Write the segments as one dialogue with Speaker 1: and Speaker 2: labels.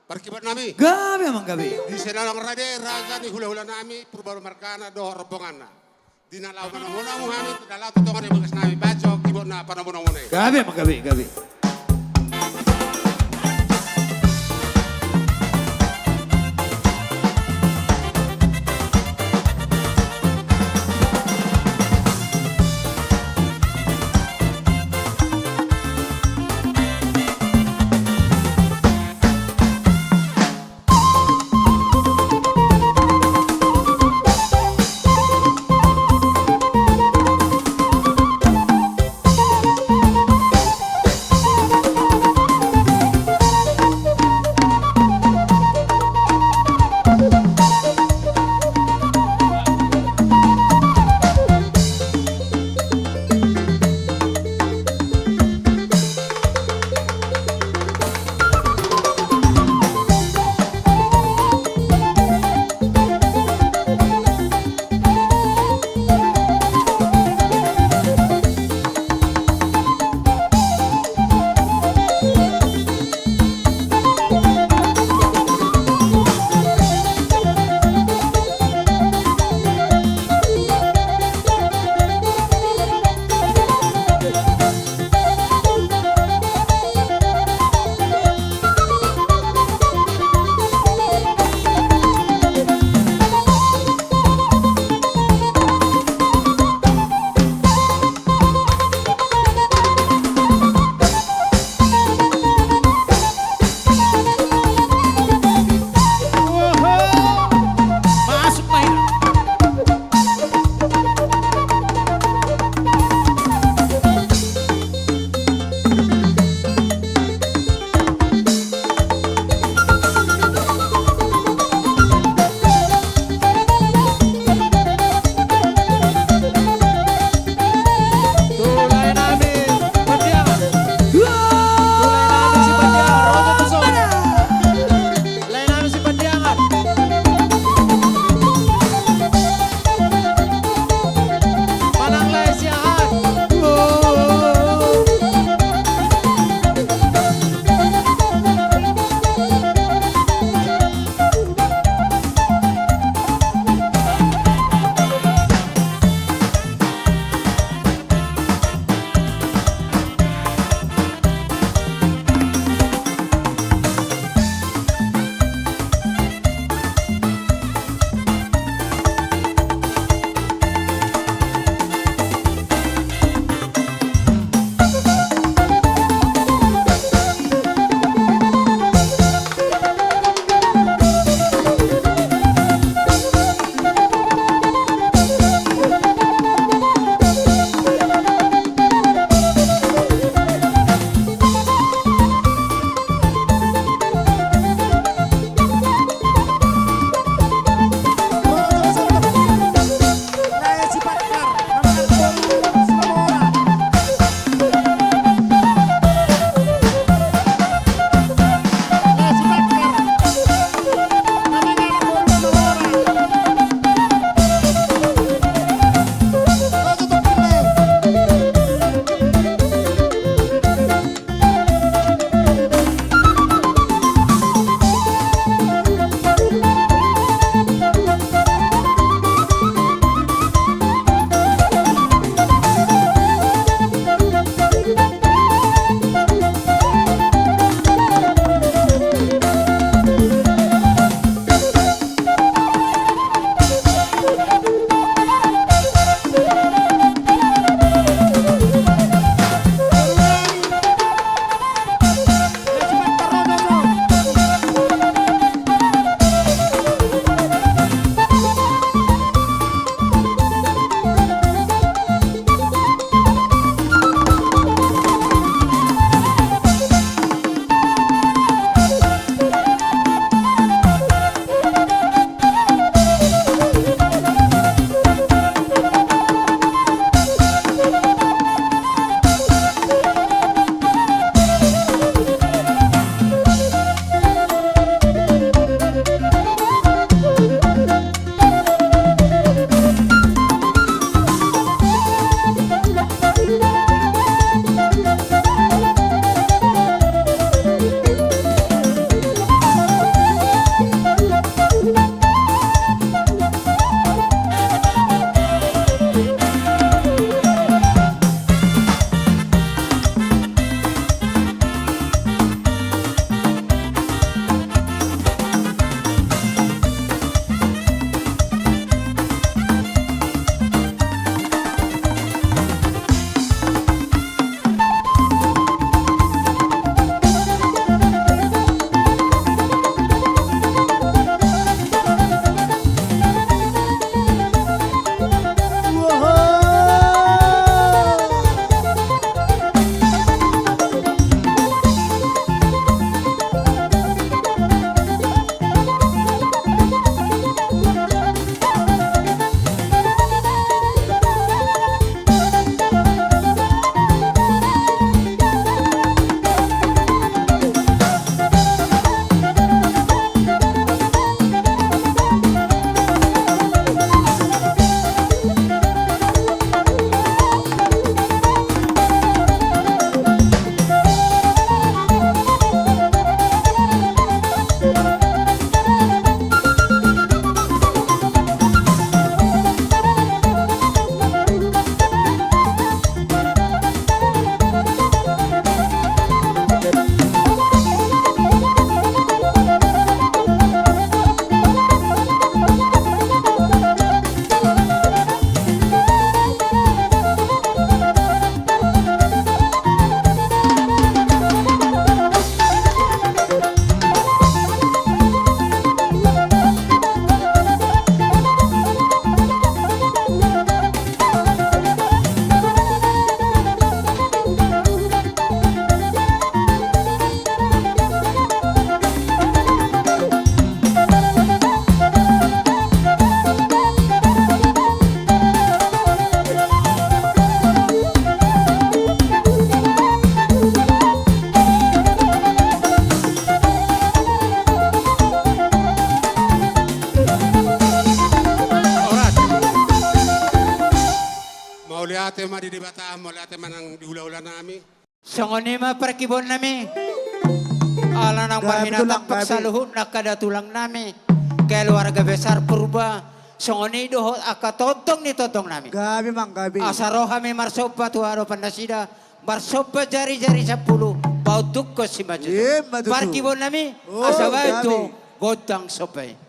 Speaker 1: Parkibat nami.
Speaker 2: Gabi amang gabi.
Speaker 1: Di sedalang rade raga ni hula-hula nami purbaru markana do rombongan na. Di nalau mana mo kami dalau totongan ni bagas nami baco kibot na panamuna muna.
Speaker 2: Gabi amang gabi gabi.
Speaker 1: ate mah di debataan mo, ate manang dihula-hula nami.
Speaker 3: Songonima perkibon nami. Ala nang
Speaker 2: Gabi
Speaker 3: marhinatak
Speaker 2: tulang,
Speaker 3: sa
Speaker 2: gabi.
Speaker 3: luhut na kadatulang nami. Keluarga besar purba. Songoni dohot akatotong ni totong nami.
Speaker 2: Gabi mang gabi.
Speaker 3: Asaro kami marsopa tuaro pandasida. Marsopa jari-jari 10. Pautuk ko si Majuto.
Speaker 2: Majuto.
Speaker 3: Perkibon nami.
Speaker 2: Oh,
Speaker 3: Asawa
Speaker 2: gabi.
Speaker 3: itu godang sopay.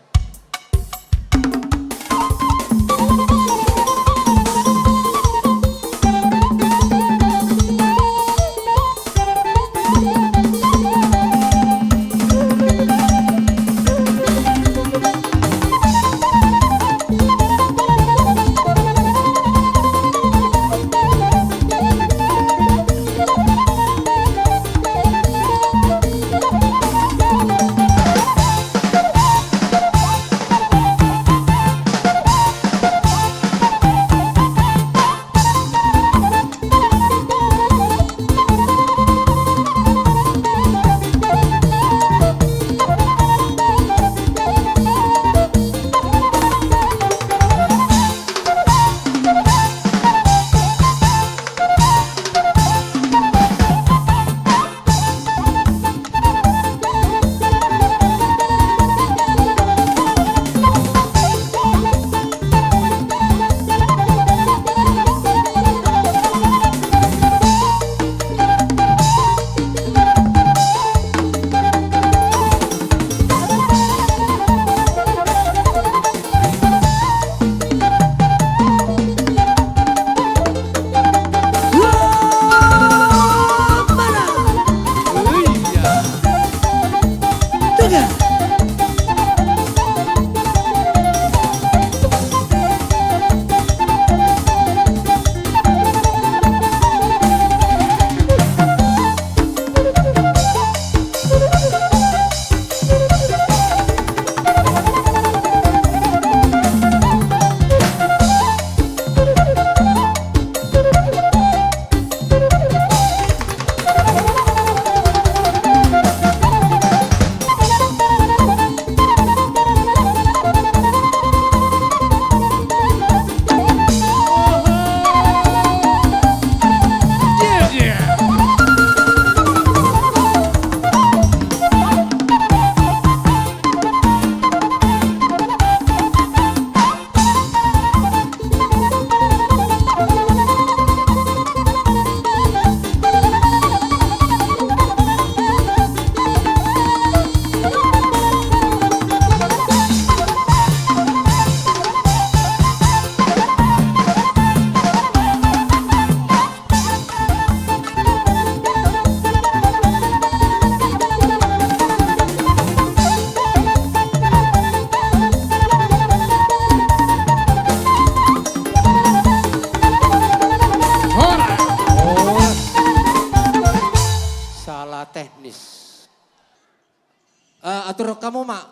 Speaker 4: Atur kamu mak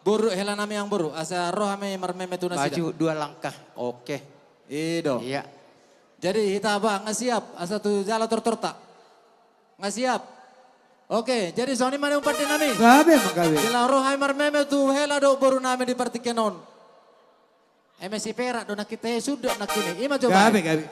Speaker 4: buru hela nami yang buru asa roh ame marmeme tuna sida.
Speaker 3: Maju 2 langkah. Oke.
Speaker 4: Ido.
Speaker 3: Iya.
Speaker 4: Jadi kita abang nggak siap asa tu jala torta. Nggak siap. Oke, jadi soni mana umpat nami?
Speaker 2: Gabi mang gabi.
Speaker 4: Gila roh ame marmeme tu hela do buru nami di partikenon. MSC perak do nak kita sudah nak kini. Ima coba.
Speaker 2: Gabi, gabi.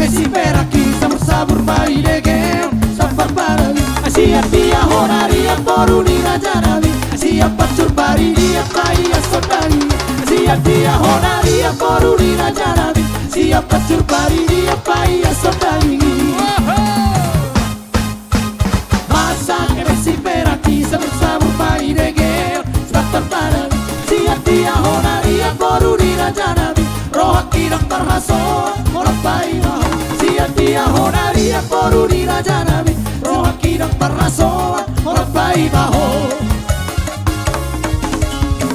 Speaker 5: Messi per aquí, sabor marinegem, sampar parawi, asia dia honaria poruni rajanavi, asia pacur pari dia kaya sotari, asia dia honaria poruni rajanavi, asia pacur pari dia kaya sotari. Masak Messi per aquí, sabor marinegem, sampar parawi, asia dia honaria poruni rajanavi, roh kirang terhaso, morapai mah. Dia honaria poruni rajanavi roha kidang parasoa morapai baho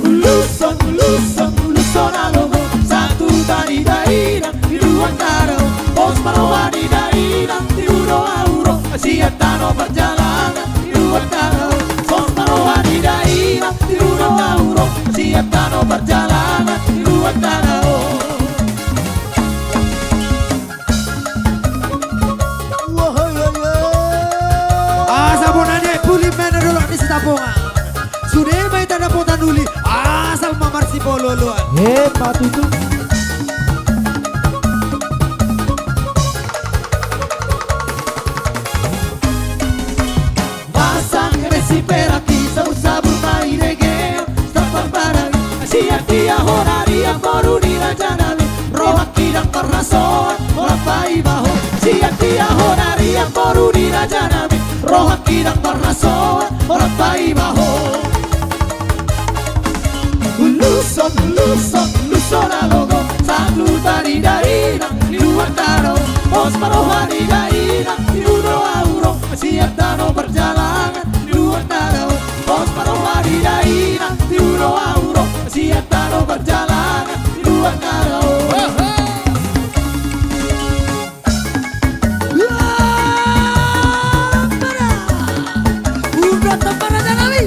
Speaker 5: Luson alogo satu tadi daina dua karo bos marawani daina di uro auro siatano perjalanan dua karo bos marawani daina di uro auro
Speaker 2: bunga. Sudah may tanda po tanuli. Asal mamar si pololuan.
Speaker 5: Matutu. Masang resi perati sabur mai reggae Stafar barang Asia dia horaria moruni rajanami Roha kidang pernason Molapai baho Asia dia horaria moruni rajanami Roha kidang pernason Molapai baho Lusot, lusot, lusot alogo Satu tari dari nang liwat taro Os marohani dari nang diuno auro Siap tano perjalanan liwat taro Os marohani dari nang diuno auro Siap tano perjalanan liwat taro Udah tempat aja nabi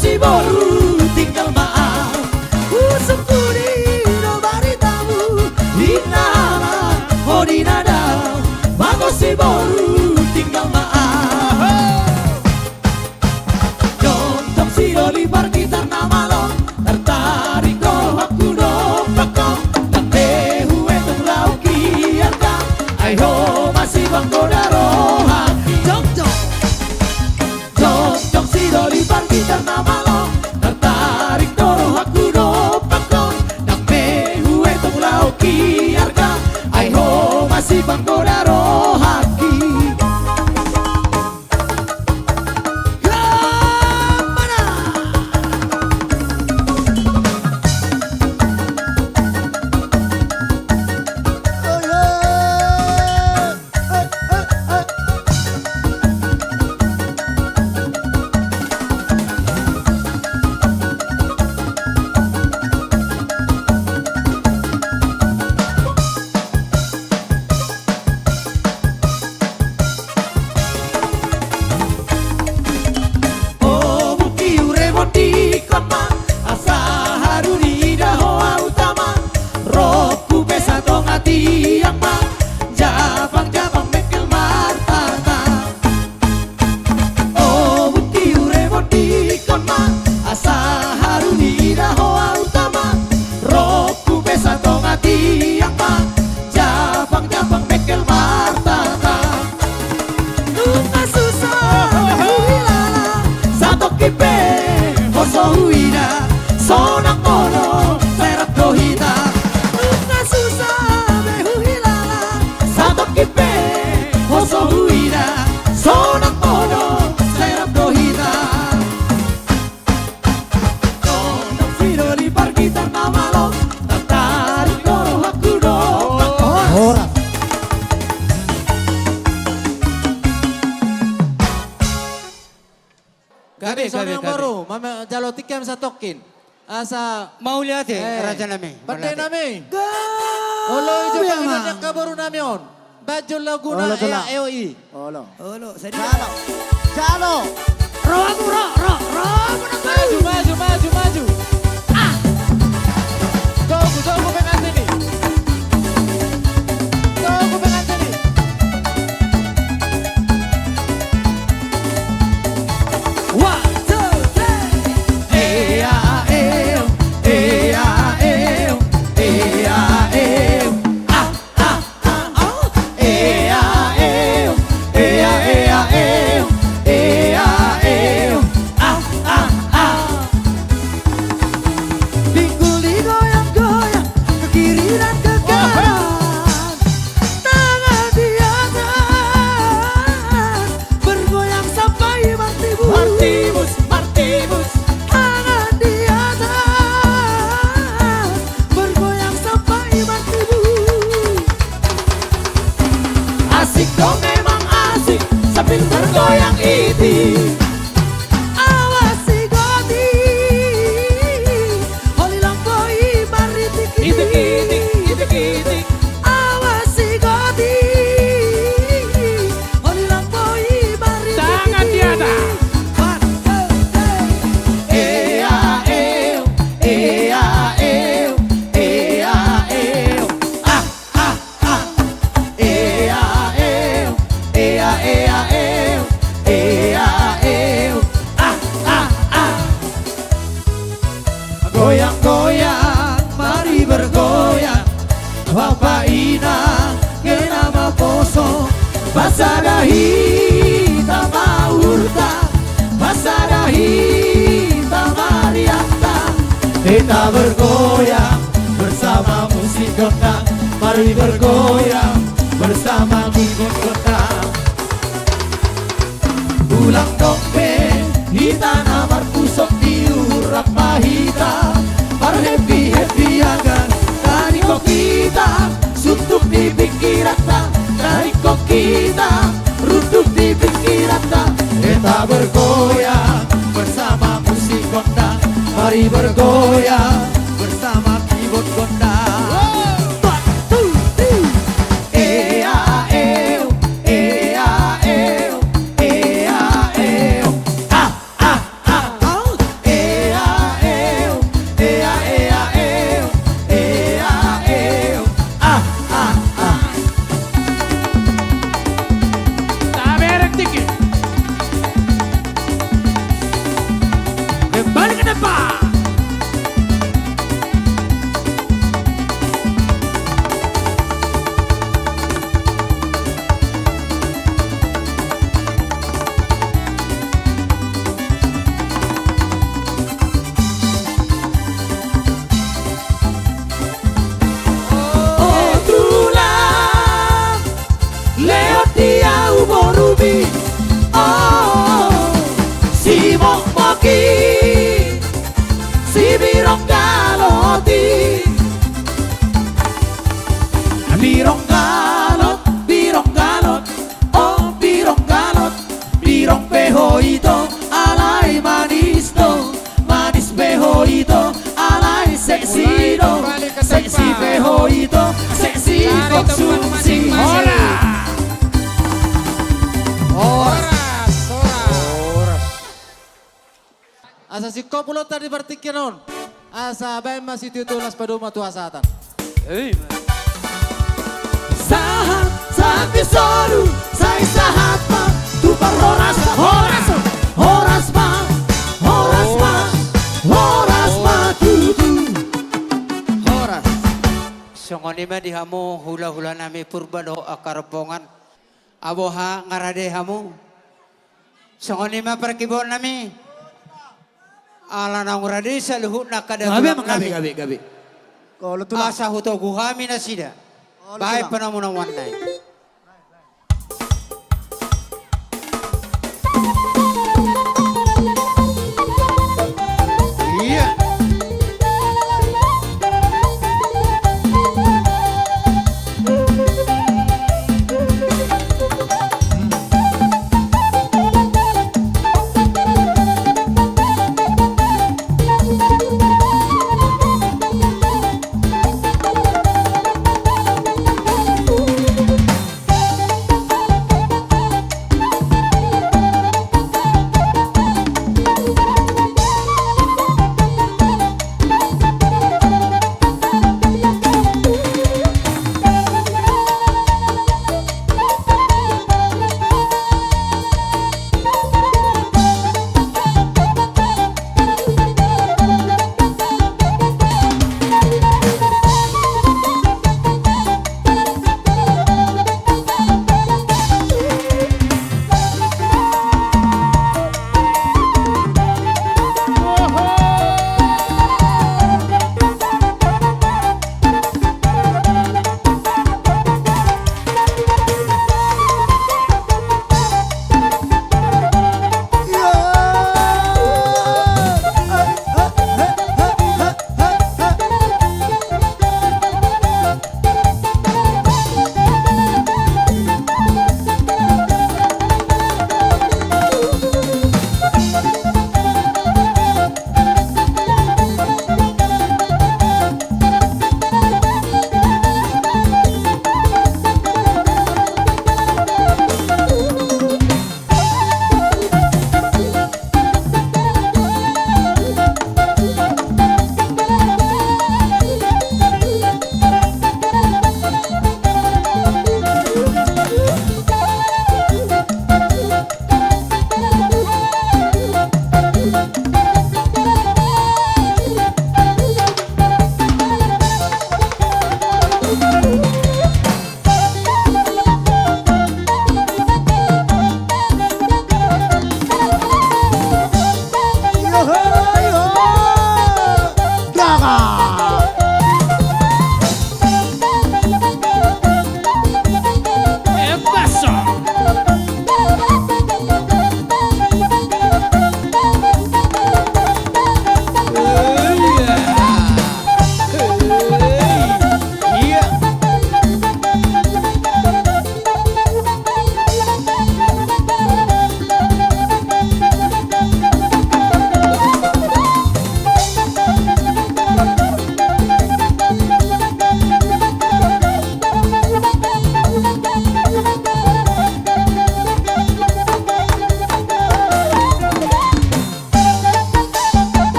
Speaker 5: si baru tinggal maaf Sempuri no baritamu Dinara oh dinada Bagus si baru tinggal maaf Jontong si doli bar gitar nama lo Tertarik roh aku dopako Dan tehu itu lau kiarka Ayo masih banggoda roha Jong si doli bar gitar nama lo Tertarik roh aku dopako Dan tehu itu lau kiarka Ayo masih banggoda rohaki Gabi baru, mama jalo tikem sa tokin. Asa
Speaker 3: Mau lihat ya raja nami.
Speaker 5: Bantay nami.
Speaker 4: Olo ijo panginan ka baru namion. Baju laguna
Speaker 5: Olo, tula.
Speaker 4: EOI.
Speaker 5: Olo.
Speaker 2: Olo, sari.
Speaker 5: Jalo.
Speaker 2: Ro aku ro.
Speaker 4: Maju. Jogo pengantin ni. Jogo pengantin ni.
Speaker 2: One, two, three.
Speaker 5: Marina Genama poso Basadahi Tamaurta Basadahi Tamarianta Kita bergoyang bersama musik gondang Mari bergoyang bersama keyboard gondang Ulang dompet di tanah marpusok di urak mahita Par happy agan dari kok kita suntuk di pikiran dari kok kita runtuh di pikiran kita bergoyang bersama musik gondang Mari bergoyang bersama keyboard gondang Kembali ke depan. Oh tulang Leo dia uborubi Oh si mokmoki Si birong galoti Birong galot Oh birong galot Birong peho ito Alay manis to Manis peho ito Alay seksi do Seksi peho ito Seksi konsumsi
Speaker 4: Asa si kopulot tadi bertikin non. Asa bay masih tutulas paduma tua satan.
Speaker 5: Sahat saat disoru Sai sahat ma Tupar horas ma tutu
Speaker 3: Horas. Songoni mah dihamu hula-hula nami purba do akaropongan. Aboha ngarade hamu. Songoni mah perkibon nami. Ala nang rade sa luhut na kadagulang nami.
Speaker 2: Gabi. Kalau tuh
Speaker 3: Asa huto guhami na sida. Bahay pa na muna one night. Iya.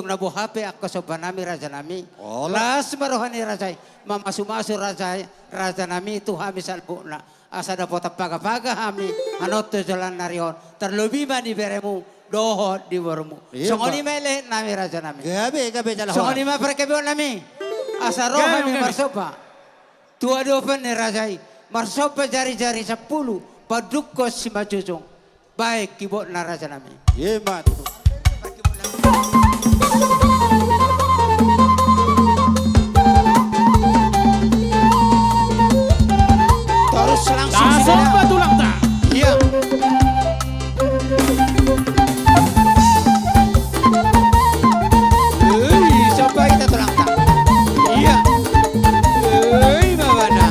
Speaker 3: na buhape ako sa banami raja nami.
Speaker 2: Ola.
Speaker 3: Las marohani raja, mamasumaso raja nami itu hami salbu na. Asa na po tapaga-paga hami, anot to jalan narion. Terlebih mani beremu, doho di bormu.
Speaker 2: Iya,
Speaker 3: Songoni mele nami raja nami.
Speaker 2: Gabi jala
Speaker 3: Songoni
Speaker 2: horas.
Speaker 3: ma perkebon nami. Asa roh kami marsopa. Tua dopen ni rajai. Marsopa jari-jari 10. Padukos si macujung. Baik kibot na raja nami.
Speaker 2: Iya, mat.
Speaker 3: Terus langsung
Speaker 5: Tasong
Speaker 3: sini.
Speaker 5: batulang ta.
Speaker 3: Iya. Siapa kita tulang tak? Iya. Mana?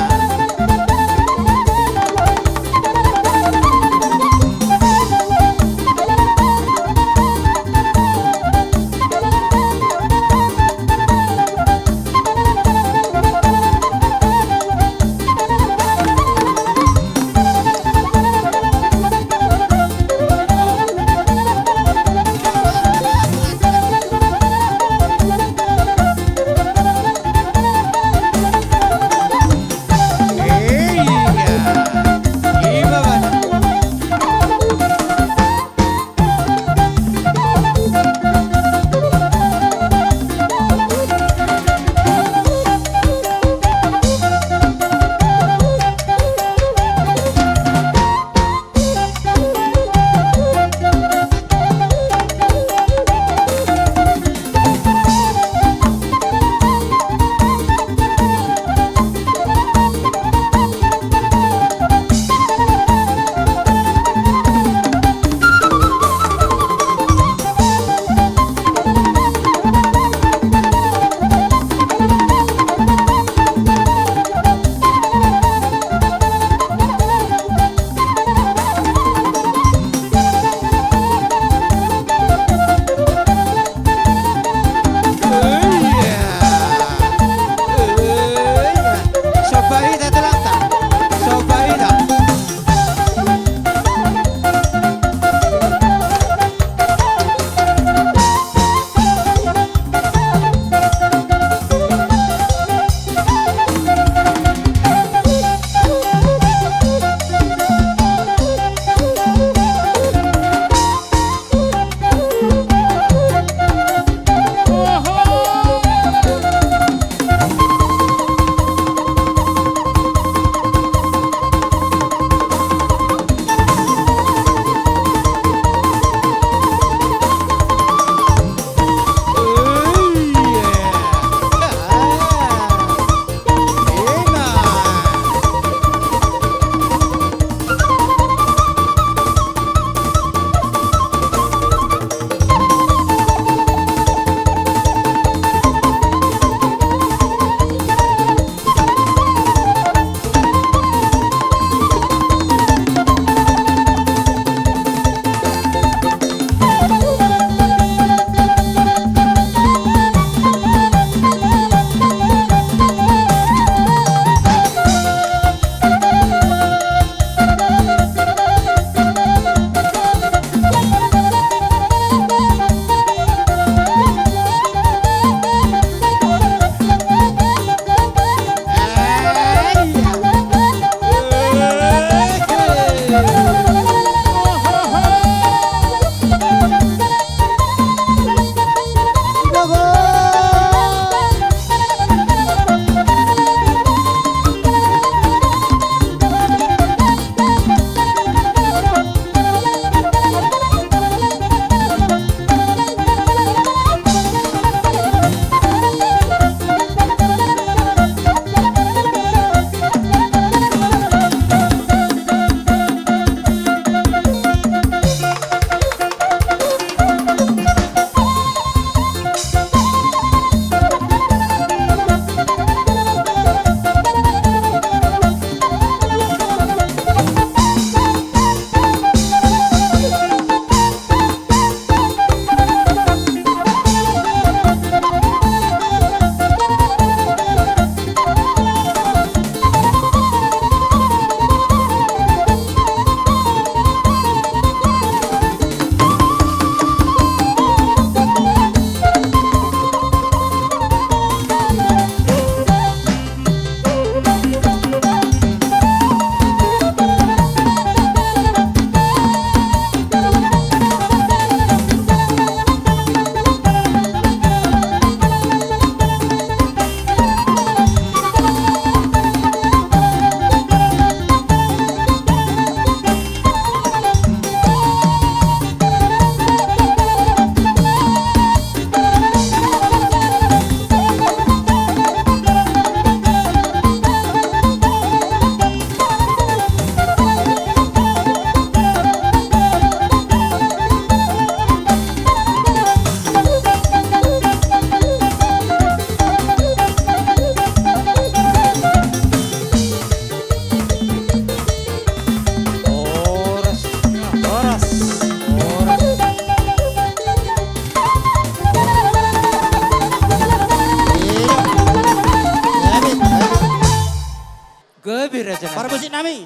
Speaker 3: Gabi raja nami.
Speaker 2: Para musik nami.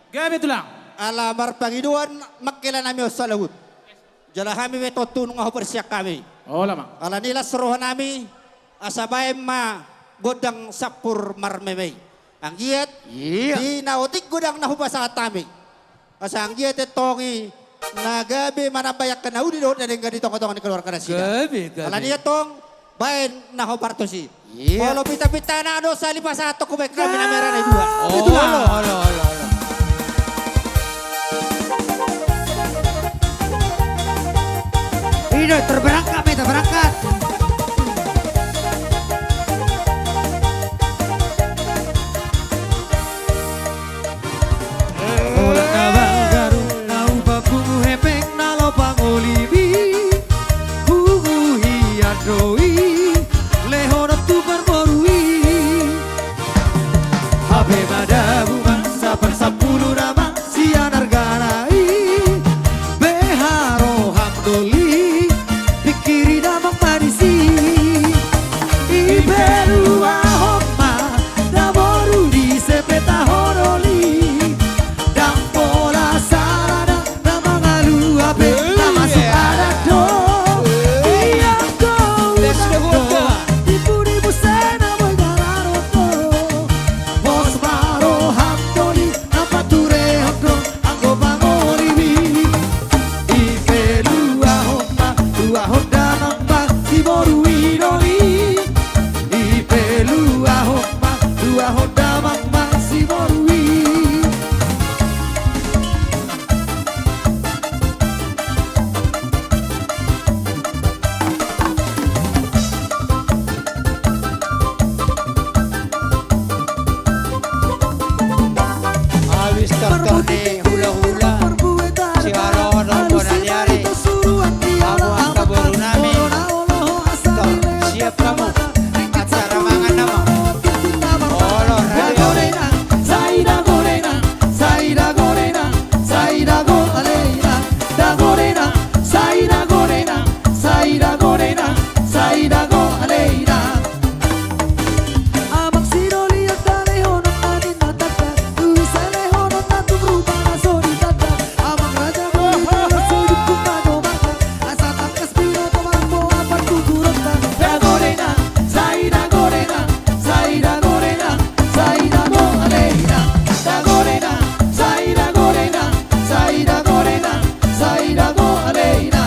Speaker 5: Gabi tulang.
Speaker 2: Alamar Panginoon, magkila nami o salawut. Jala kami may totunong ako persiyak kami.
Speaker 5: Oh lama.
Speaker 2: Ala nila suruhan nami, asabay ma godang sapur marmemay. Ang iyat, di nautik godang nahupa sa atami. Asa ang iyat etongi, nagabi manabayak ka na ulinod na din ganito ko ni keluar ka na sila.
Speaker 3: Gabi,
Speaker 2: Ala
Speaker 3: gabi.
Speaker 2: niya tong, bayan nahuparto si.
Speaker 3: Iya.
Speaker 2: Polo pita-pita na ano sa lipas ato kubay kami na meron ay dua.
Speaker 3: Oh,
Speaker 2: Ito lang.
Speaker 3: alo.
Speaker 2: Ino, terberangkat kami, terberangkat.
Speaker 5: Ola kabagaru nau bapungu hepeng nalo pangolibi. Hugu hiadoi lehono tu bermorui. Habe madabu mangsa persapulu nama sianar ganai. Beharo hamdoli pikiri damang parisi. Iberu ahoma daboru di sepeta honoli. Dampola sarada namang alu abe nama suara do. Iya do. Dipuri busena boy galaroto. Bos baro hamdoli napature hokro anggo bangolibi. Ipelu ahoma dua honda namba si boru idoli. Ipelu ahoma dua honda mamba si boru.
Speaker 3: Habis tertone hula-hula. Si Halo Robo Nanyari. Abu angka baru nami. Tor, siap kamu. Acara mangan nama. Olo radio.
Speaker 5: Saida gorena, saida gorena, saida gorena, da gorena, saida gorena, saida gorena, saida gorena. Abang siroli at dalehono natin natata, tuwisale hono tatu rupa na sori tata. Abang raja mo ito sudut kumado mata, asa takas pino tomambo apat kukurota. Da gorena, saida gorena, saida gorena, saida gorena. Da gorena, saida gorena, saida gorena, saida gorena.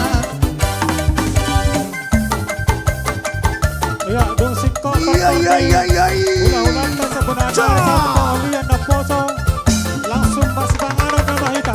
Speaker 6: Ya, dong singko ulang-ulang sebenarnya satu keahlian na poso langsung mas pangalan na mahita.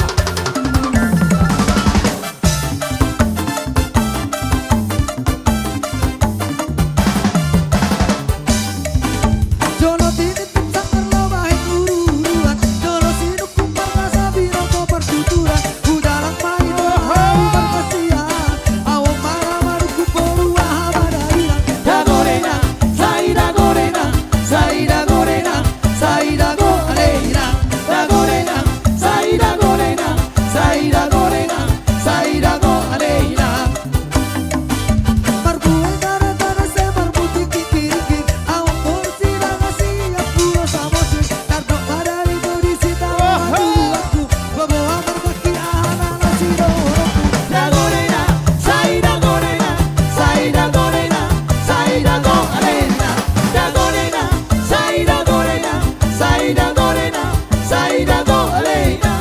Speaker 5: Jolo tinit pingsan terlobahin uruan. Jolo sinuk kumpar rasa birong ko pertuturan. Udalang main uban kasihan. Awang marah maruku porua habadairan. Da gorena, saida gorena, saida gorena, saida gorena. Da gorena, saida gorena, saida gorena, saida gorena. Marbuay tara-tara se marbuti kikirikir. Awang porsi na ngasih puro samosir. Tardok padari berisita aku. Babawa berbaki ahana nasi dorongku. Da gorena, saida gorena, saida gorena, saida gorena. Da gorena, saida gorena, saida gorena, saida gorena.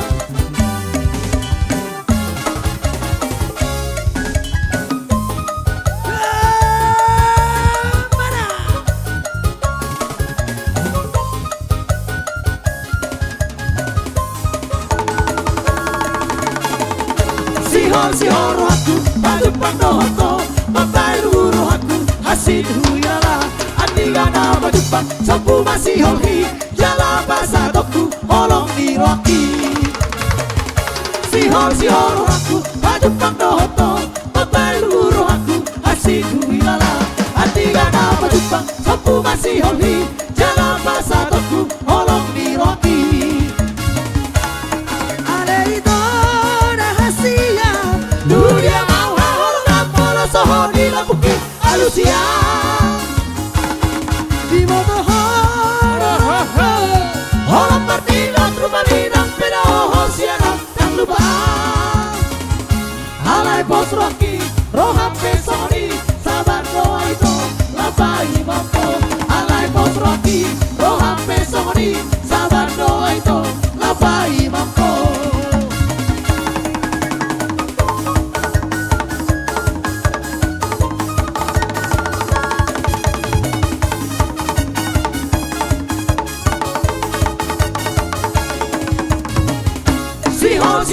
Speaker 5: Sihor aku, baju pandohoko, papai luru aku, hasil huyala, andigana bajupak, sapu masih holhi, jala basa doku, holong di roki. Sihor aku, baju pandohoko, papai luru aku, hasil huyala, andigana bajupak, sapu masih holhi, jala basa doku, holong di roki. Dunia mau hahorkan pola soho di lampuki alusia. Di motor horo, horo, Rocky, roham pesoni, sabar doa itu, labai mampu. Alai pos Rocky, roham pesoni, sabar doa itu, labai mampu. Sihor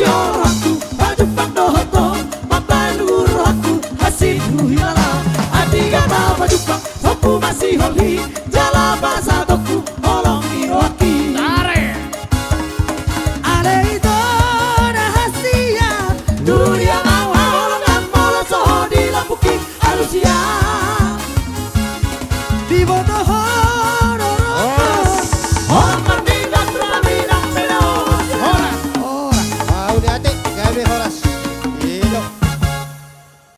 Speaker 5: aku, baju pando hoto, mapai luhur aku, hasidu hilala. Adi gana baju pang, sopu masih holi, jala bahasa